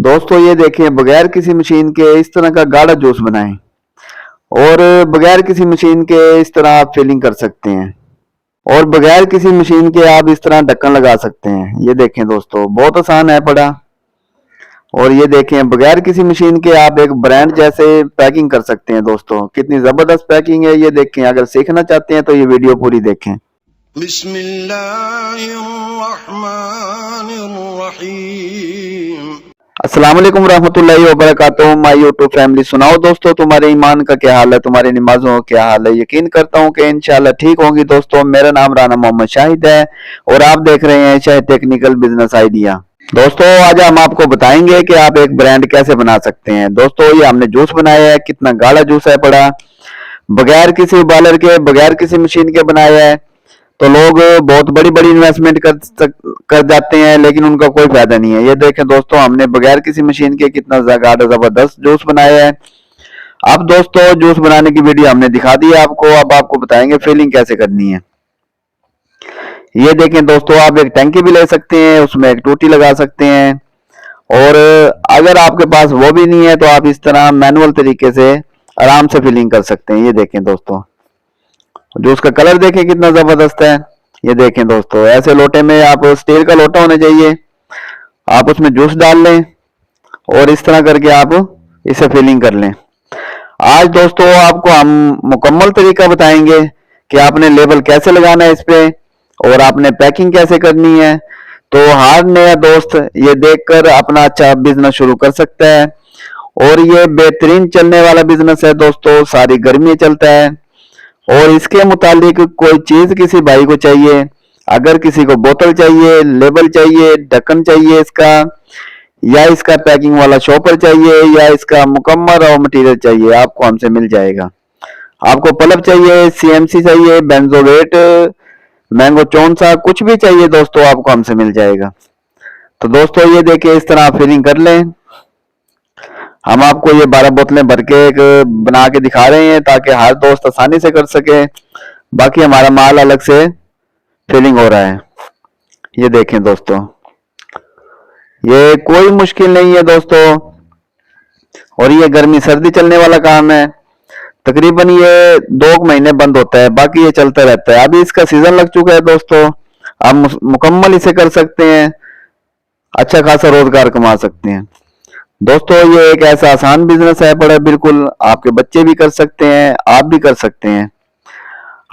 दोस्तों ये देखें, बगैर किसी मशीन के इस तरह का गाढ़ा जूस बनाएं और बगैर किसी मशीन के इस तरह आप फिलिंग कर सकते हैं और बगैर किसी मशीन के आप इस तरह ढक्कन लगा सकते हैं। ये देखें दोस्तों, बहुत आसान है पड़ा। और ये देखें, बगैर किसी मशीन के आप एक ब्रांड जैसे पैकिंग कर सकते हैं। दोस्तों कितनी जबरदस्त पैकिंग है, ये देखें। अगर सीखना चाहते हैं तो ये वीडियो पूरी देखें। बिस्मिल्लाहिर्रहमानिर्रहीम। अस्सलाम वालेकुम रहमतुल्लाहि व बरकातुहू। माय यूट्यूब फैमिली, सुनाओ दोस्तों, तुम्हारे ईमान का क्या हाल है, तुम्हारी नमाजों का क्या हाल है। यकीन करता हूँ कि इंशाल्लाह ठीक होगी। दोस्तों मेरा नाम राना मोहम्मद शाहिद है और आप देख रहे हैं शाहिद टेक्निकल बिजनेस आइडिया। दोस्तों आज हम आपको बताएंगे कि आप एक ब्रांड कैसे बना सकते हैं। दोस्तों ये हमने जूस बनाया है, कितना गाढ़ा जूस है पड़ा, बगैर किसी उबालर के, बगैर किसी मशीन के बनाया है। तो लोग बहुत बड़ी बड़ी इन्वेस्टमेंट कर जाते हैं, लेकिन उनका कोई फायदा नहीं है। ये देखें दोस्तों, हमने बगैर किसी मशीन के कितना गाढ़ा जबरदस्त जूस बनाया है। अब दोस्तों जूस बनाने की वीडियो हमने दिखा दी है आपको, अब आपको बताएंगे फिलिंग कैसे करनी है। ये देखें दोस्तों, आप एक टंकी भी ले सकते हैं, उसमें एक टूटी लगा सकते हैं। और अगर आपके पास वो भी नहीं है तो आप इस तरह मैनुअल तरीके से आराम से फिलिंग कर सकते हैं। ये देखें दोस्तों, जूस का कलर देखें कितना जबरदस्त है। ये देखें दोस्तों, ऐसे लोटे में, आप स्टील का लोटा होना चाहिए, आप उसमें जूस डाल लें और इस तरह करके आप इसे फिलिंग कर लें। आज दोस्तों आपको हम मुकम्मल तरीका बताएंगे कि आपने लेबल कैसे लगाना है इस पे और आपने पैकिंग कैसे करनी है। तो हर नया दोस्त ये देखकर अपना अच्छा बिजनेस शुरू कर सकता है और ये बेहतरीन चलने वाला बिजनेस है दोस्तों, सारी गर्मी चलता है। और इसके मुतालिक कोई चीज किसी भाई को चाहिए, अगर किसी को बोतल चाहिए, लेबल चाहिए, ढक्कन चाहिए इसका, या इसका पैकिंग वाला शॉपर चाहिए, या इसका मुकम्मल रॉ मटेरियल चाहिए, आपको हमसे मिल जाएगा। आपको पल्प चाहिए, सीएमसी चाहिए, बेंजोवेट, मैंगो चौनसा, कुछ भी चाहिए दोस्तों आपको हमसे मिल जाएगा। तो दोस्तों ये देखिए, इस तरह आप फिलिंग कर लें। हम आपको ये 12 बोतलें भर के एक बना के दिखा रहे हैं ताकि हर दोस्त आसानी से कर सके। बाकी हमारा माल अलग से फिलिंग हो रहा है। ये देखें दोस्तों, ये कोई मुश्किल नहीं है दोस्तों, और ये गर्मी सर्दी चलने वाला काम है। तकरीबन ये 2 महीने बंद होता है, बाकी ये चलता रहता है। अभी इसका सीजन लग चुका है दोस्तों, आप मुकम्मल इसे कर सकते हैं, अच्छा खासा रोजगार कमा सकते हैं। दोस्तों ये एक ऐसा आसान बिजनेस है बड़ा, बिल्कुल आपके बच्चे भी कर सकते हैं, आप भी कर सकते हैं।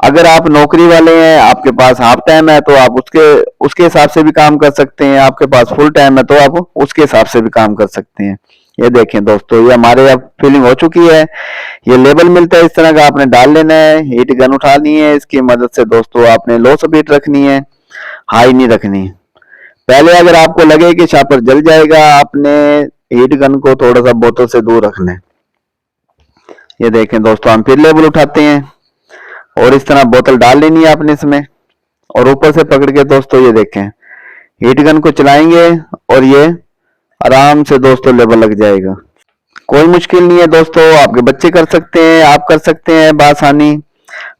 अगर आप नौकरी वाले हैं, आपके पास हाफ टाइम है तो आप उसके उसके हिसाब से भी काम कर सकते हैं। आपके पास फुल टाइम है तो आप उसके हिसाब से भी काम कर सकते हैं। ये देखें दोस्तों, ये हमारे अब फिलिंग हो चुकी है। ये लेबल मिलता है इस तरह का, आपने डाल लेना है। हीट गन उठानी है, इसकी मदद से दोस्तों आपने लो स्पीड रखनी है, हाई नहीं रखनी। पहले अगर आपको लगे कि शापर जल जाएगा, आपने हीट गन को थोड़ा सा बोतल से दूर रखना है। ये देखें दोस्तों, हम फिर लेबल उठाते हैं और इस तरह बोतल डाल लेनी है आपने इसमें, और ऊपर से पकड़ के दोस्तों ये देखें, हीट गन को चलाएंगे और ये आराम से दोस्तों लेबल लग जाएगा। कोई मुश्किल नहीं है दोस्तों, आपके बच्चे कर सकते हैं, आप कर सकते हैं बासानी।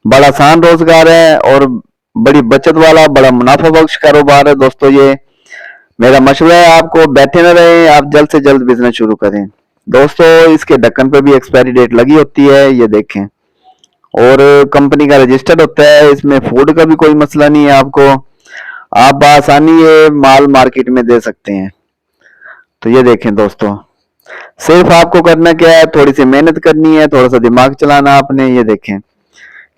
बड़ा आसान रोजगार है और बड़ी बचत वाला, बड़ा मुनाफा बख्श कारोबार है दोस्तों। ये मेरा मशवरा है आपको, बैठे न रहे, आप जल्द से जल्द बिजनेस शुरू करें। दोस्तों इसके ढक्कन पे भी एक्सपायरी डेट लगी होती है, ये देखें, और कंपनी का रजिस्टर्ड होता है। इसमें फूड का भी कोई मसला नहीं है आपको, आप बआसानी ये माल मार्केट में दे सकते हैं। तो ये देखें दोस्तों, सिर्फ आपको करना क्या है, थोड़ी सी मेहनत करनी है, थोड़ा सा दिमाग चलाना आपने। ये देखें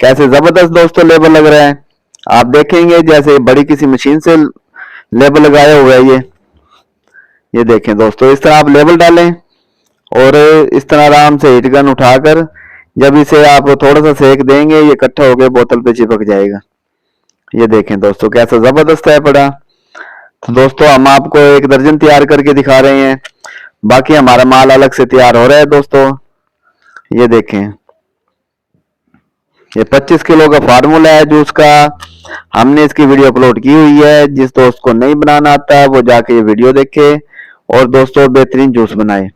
कैसे जबरदस्त दोस्तों लेबल लग रहा है, आप देखेंगे जैसे बड़ी किसी मशीन से लेबल लगाया हुआ है। ये देखें दोस्तों, इस तरह आप लेबल डालें और इस तरह आराम से हीट गन उठाकर जब इसे आप थोड़ा सा सेक देंगे, ये इकट्ठा होकर बोतल पे चिपक जाएगा। ये देखें दोस्तों कैसा जबरदस्त है पड़ा। तो दोस्तों हम आपको 1 दर्जन तैयार करके दिखा रहे हैं, बाकी हमारा माल अलग से तैयार हो रहा है दोस्तों। ये देखें, ये 25 किलो का फार्मूला है जूस का, हमने इसकी वीडियो अपलोड की हुई है। जिस दोस्त को नहीं बनाना आता है वो जाके ये वीडियो देखे और दोस्तों बेहतरीन जूस बनाए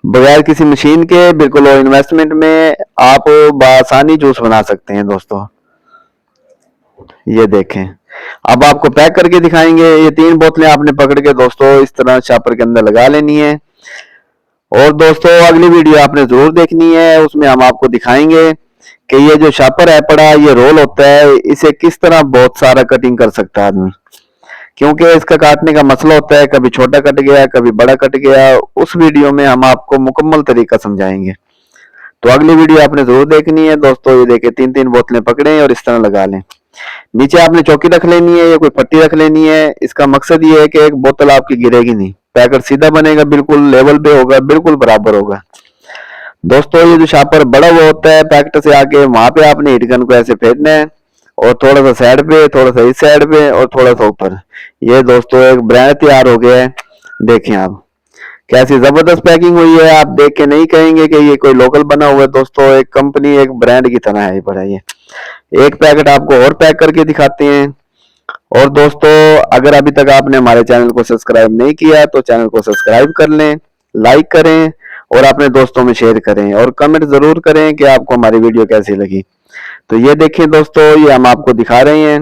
बगैर किसी मशीन के, बिल्कुल लो इन्वेस्टमेंट में आप बआसानी जूस बना सकते हैं दोस्तों। ये देखें, अब आपको पैक करके दिखाएंगे। ये 3 बोतलें आपने पकड़ के दोस्तों इस तरह शॉपर के अंदर लगा लेनी है। और दोस्तों अगली वीडियो आपने जरूर देखनी है, उसमें हम आपको दिखाएंगे कि ये जो शॉपर है पड़ा ये रोल होता है, इसे किस तरह बहुत सारा कटिंग कर सकता है आदमी, क्योंकि इसका काटने का मसला होता है, कभी छोटा कट गया कभी बड़ा कट गया। उस वीडियो में हम आपको मुकम्मल तरीका समझाएंगे, तो अगली वीडियो आपने जरूर देखनी है दोस्तों। ये देखिए 3-3 बोतलें पकड़ें और इस तरह लगा लें। नीचे आपने चौकी रख लेनी है या कोई पट्टी रख लेनी है। इसका मकसद ये है कि एक बोतल आपकी गिरेगी नहीं, पैकेट सीधा बनेगा, बिल्कुल लेवल पे होगा, बिल्कुल बराबर होगा। दोस्तों ये जो शापर बड़ा हुआ होता है पैकेट से आगे, वहां पे आपने हीट गन को ऐसे फेरना है और थोड़ा सा साइड पे, थोड़ा सा इस साइड पे और थोड़ा सा ऊपर। ये दोस्तों एक ब्रांड तैयार हो गया है। देखें आप कैसी जबरदस्त पैकिंग हुई है, आप देख के नहीं कहेंगे कि ये कोई लोकल बना हुआ है दोस्तों, एक कंपनी एक ब्रांड की तरह है बड़ा। ये एक पैकेट आपको और पैक करके दिखाते हैं। और दोस्तों अगर अभी तक आपने हमारे चैनल को सब्सक्राइब नहीं किया तो चैनल को सब्सक्राइब कर लें, लाइक करें और अपने दोस्तों में शेयर करें और कमेंट जरूर करें कि आपको हमारी वीडियो कैसी लगी। तो ये देखिए दोस्तों, ये हम आपको दिखा रहे हैं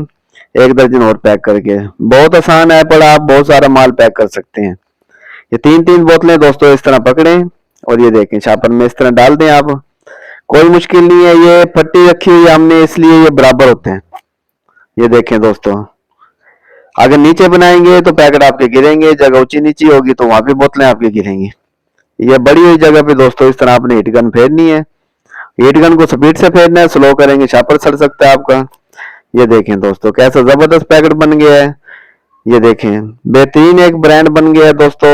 1 दर्जन और पैक करके। बहुत आसान है, पर आप बहुत सारा माल पैक कर सकते हैं। ये 3-3 बोतलें दोस्तों इस तरह पकड़ें और ये देखें शापर में इस तरह डाल दें आप, कोई मुश्किल नहीं है। ये पट्टी रखी हुई है हमने इसलिए ये बराबर होते हैं। ये देखें दोस्तों, अगर नीचे बनाएंगे तो पैकेट आपके गिरेंगे, जगह ऊंची नीची होगी तो वहां भी बोतलें आपकी गिरेंगी। ये बड़ी हुई जगह पे दोस्तों इस तरह आपने हीट गन फेरनी है। हीट गन को स्पीड से फेरना है, स्लो करेंगे शापर सड़ सकता है आपका। ये देखें दोस्तों कैसा जबरदस्त पैकेट बन गया है। ये देखें बेहतरीन एक ब्रांड बन गया है दोस्तों।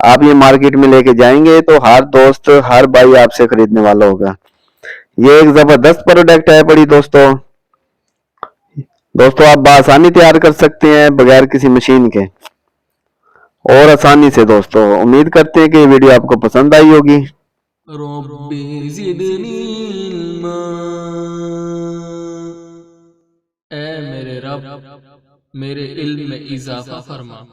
आप ये मार्केट में लेके जाएंगे तो हर दोस्त हर भाई आपसे खरीदने वाला होगा। ये एक जबरदस्त प्रोडक्ट है बड़ी दोस्तों। दोस्तों आप आसानी तैयार कर सकते हैं बगैर किसी मशीन के और आसानी से। दोस्तों उम्मीद करते हैं कि ये वीडियो आपको पसंद आई होगी। रब्बी ज़िदनी इल्मा, ए मेरे रब मेरे इल्म में इजाफा फरमा।